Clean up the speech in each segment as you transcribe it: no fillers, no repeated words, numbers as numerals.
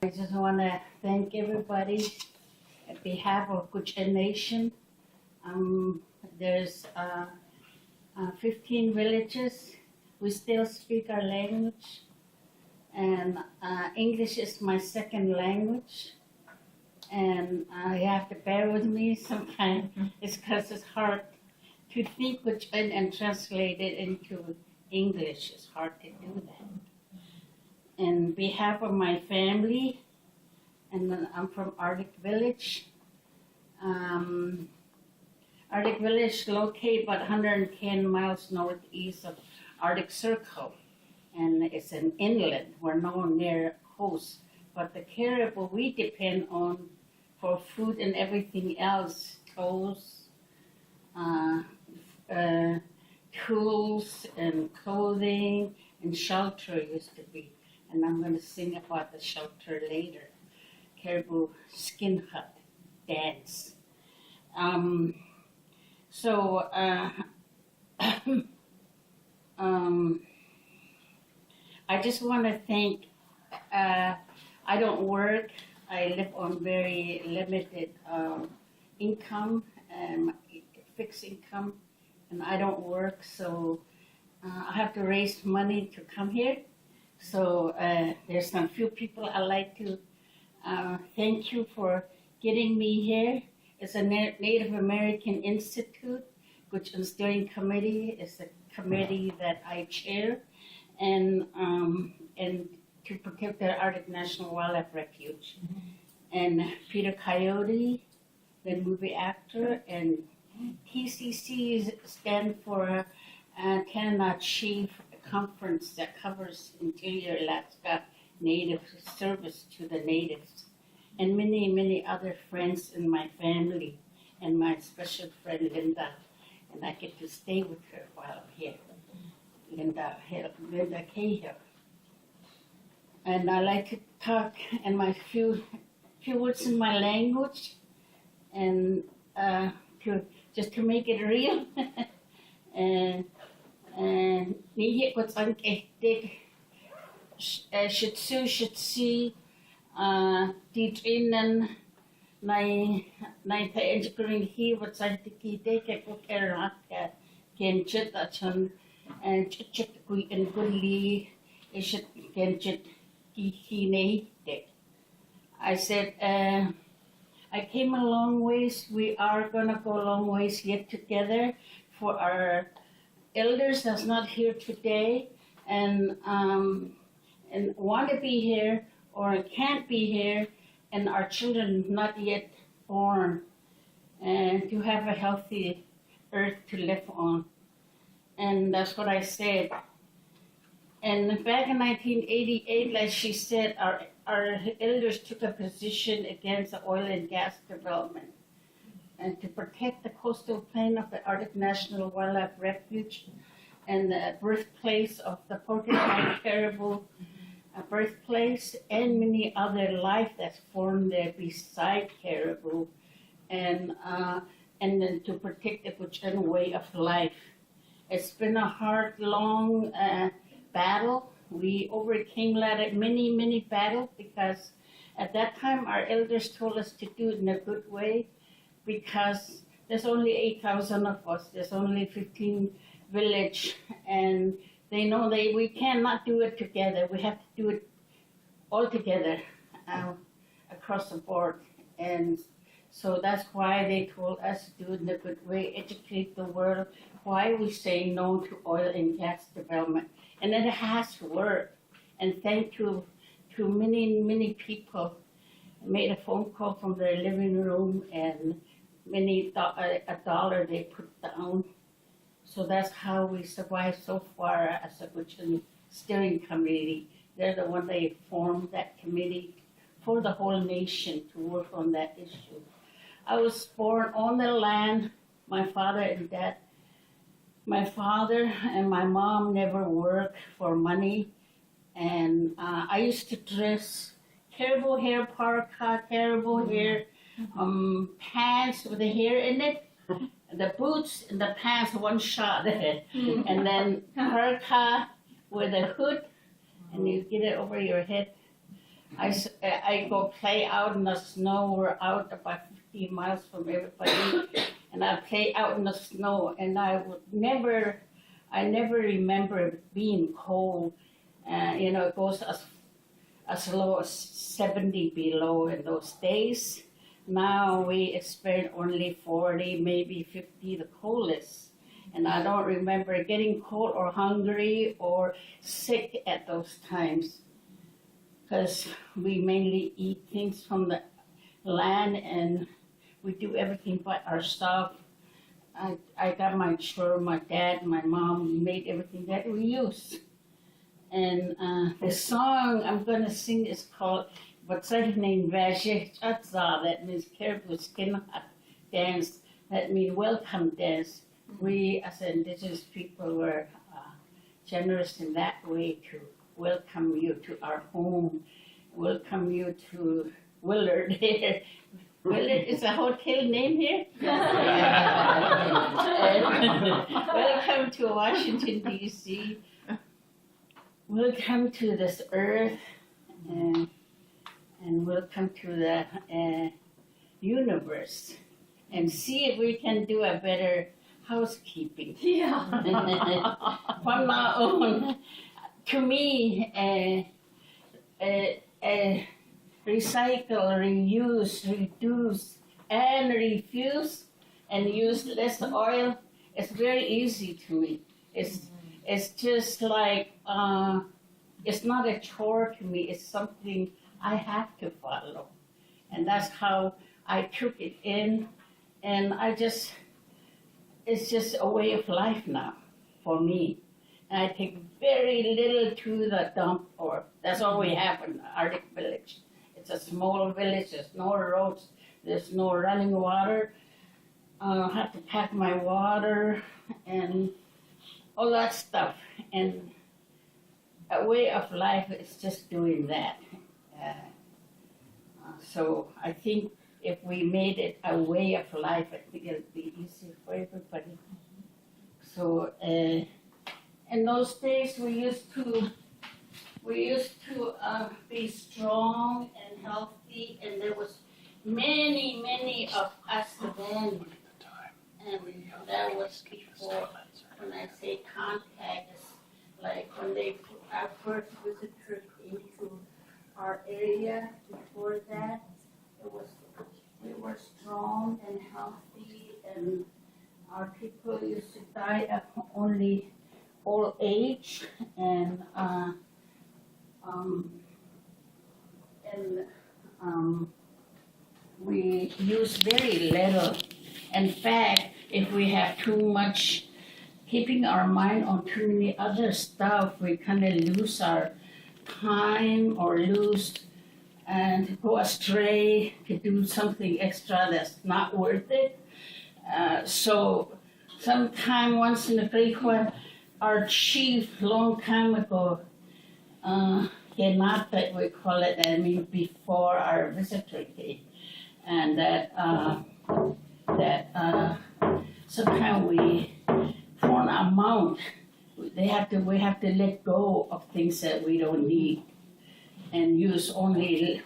I just want to thank everybody on behalf of Gwich'in Nation. There's 15 villages. We still speak our language, and English is my second language. And you have to bear with me sometimes. It's because it's hard to speak Gwich'in and translate it into English. It's hard to do that. On behalf of my family, and I'm from Arctic Village. Arctic Village located about 110 miles northeast of Arctic Circle, and it's an inland. We're not near coast, but the caribou we depend on for food and everything else, clothes, tools and clothing and shelter used to be. And I'm going to sing about the shelter later. Caribou skin hut dance. I just want to thank, I don't work. I live on very limited income, fixed income, and I don't work, so I have to raise money to come here. So there's some few people I'd like to thank you for getting me here. It's a Native American Institute, Gwich'in Steering Committee. It's a committee that I chair, and to protect the Arctic National Wildlife Refuge. And Peter Coyote, the movie actor, and TCC stand for Canada Chief Conference that covers Interior Alaska Native service to the natives, and many, many other friends in my family, and my special friend Linda, and I get to stay with her while I'm here. Linda Cahill. And I like to talk in my few words in my language, and just to make it real. And niye ko tsan kehtig should see Gwich'in nai ta engineering he what sa tiki take ko keraka ken chit achan and chit Gwich'in gulli is ken chit ki nei. I said I came a long ways. We are gonna go a long ways yet together. For our elders that's not here today and want to be here or can't be here, and our children not yet born, and to have a healthy earth to live on. And that's what I said. And back in 1988, like she said, our elders took a position against the oil and gas development, and to protect the coastal plain of the Arctic National Wildlife Refuge and the birthplace of the porcupine caribou birthplace, and many other life that's formed there beside caribou, and then to protect the Gwich'in way of life. It's been a hard, long battle. We overcame many battles, because at that time our elders told us to do it in a good way, because there's only 8,000 of us, there's only 15 village, and they know we cannot do it together. We have to do it all together across the board. And so that's why they told us to do it in a good way, educate the world, why we say no to oil and gas development. And it has worked. And thank you to many people. I made a phone call from their living room, and a dollar they put down. So that's how we survived so far as a Gwich'in steering committee. They're the one they formed that committee for the whole nation to work on that issue. I was born on the land. My father and my mom never worked for money, and I used to dress caribou hair parka, caribou hair pants with the hair in it, the boots and the pants one shot, and then parka with a hood, and you get it over your head. I go play out in the snow. We're out about 15 miles from everybody, and I play out in the snow. And I never remember it being cold. It goes as low as 70 below in those days. Now we experience only 40, maybe 50, the coldest. And I don't remember getting cold or hungry or sick at those times, because we mainly eat things from the land and we do everything by ourselves. I got my dad, my mom made everything that we use. And the song I'm going to sing is called Gwich'in, that means caribou skin dance, that means welcome dance. We as indigenous people were generous in that way to welcome you to our home, welcome you to Willard here. Willard is a hotel name here. Welcome to Washington, D.C. Welcome to this earth, and welcome to the universe, and see if we can do a better housekeeping. Yeah. From my own, to me, recycle, reuse, reduce, and refuse, and use less oil. It's very easy to me. It's just like it's not a chore to me. It's something I have to follow, and that's how I took it in, and it's just a way of life now for me. And I take very little to the dump, or that's all we have in the Arctic village. It's a small village, there's no roads, there's no running water. I have to pack my water and all that stuff. And a way of life is just doing that. So I think if we made it a way of life, I think it'll be easier for everybody. So in those days, we used to be strong and healthy, and there was many of us then. And that was before, when I say contact, it's like when our first visitors into our area. Before that, we were strong and healthy, and our people used to die at only old age, and we use very little. In fact, if we have too much, keeping our mind on too many other stuff, we kind of lose our time or lose and go astray to do something extra that's not worth it. So sometime once in a great while, our chief, long time ago, Kenata, we call it, I mean, before our visitor came, and sometimes we, for an amount, we have to let go of things that we don't need, and use only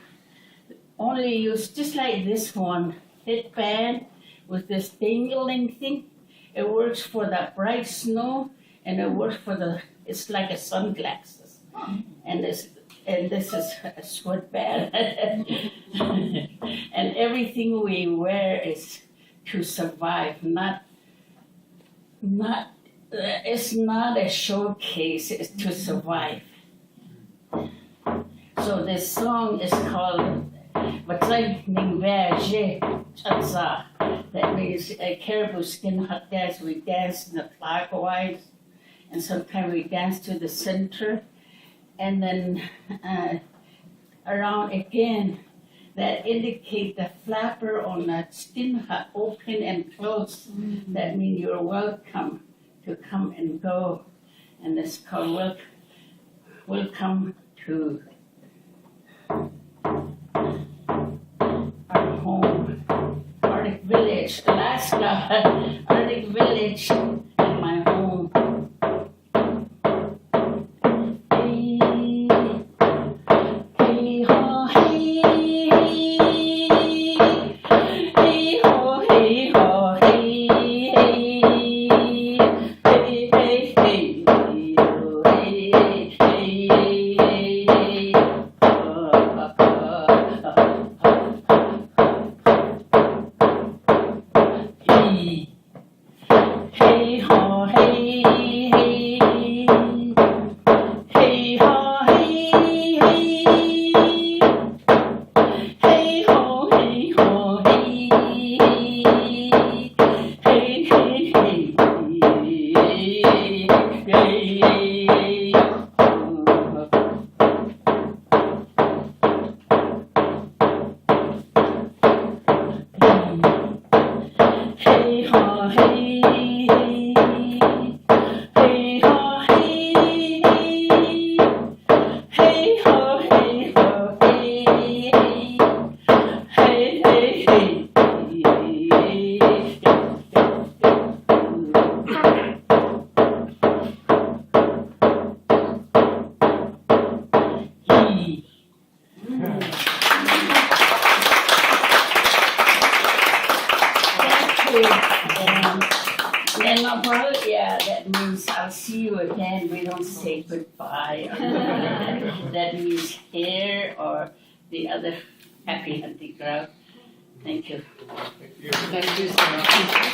use, just like this one headband with this dangling thing. It works for the bright snow, and it works for it's like a sunglasses, and this is a sweatband, and everything we wear is to survive, it's not a showcase, it's to survive. So this song is called that means a caribou skin hot dance. We dance in the clockwise, and sometimes we dance to the center, and then around again. That indicate the flapper on the skin hut open and close. That means you're welcome to come and go. And it's called welcome to our home, Arctic Village, Alaska, Arctic Village, and my home. Hey, hey, hey ho hey hey hey ho hey hey ho hey ho hey hey hey hey yeah, that means I'll see you again. We don't say goodbye. That means here or the other happy hunting ground. Thank you. Thank you so much.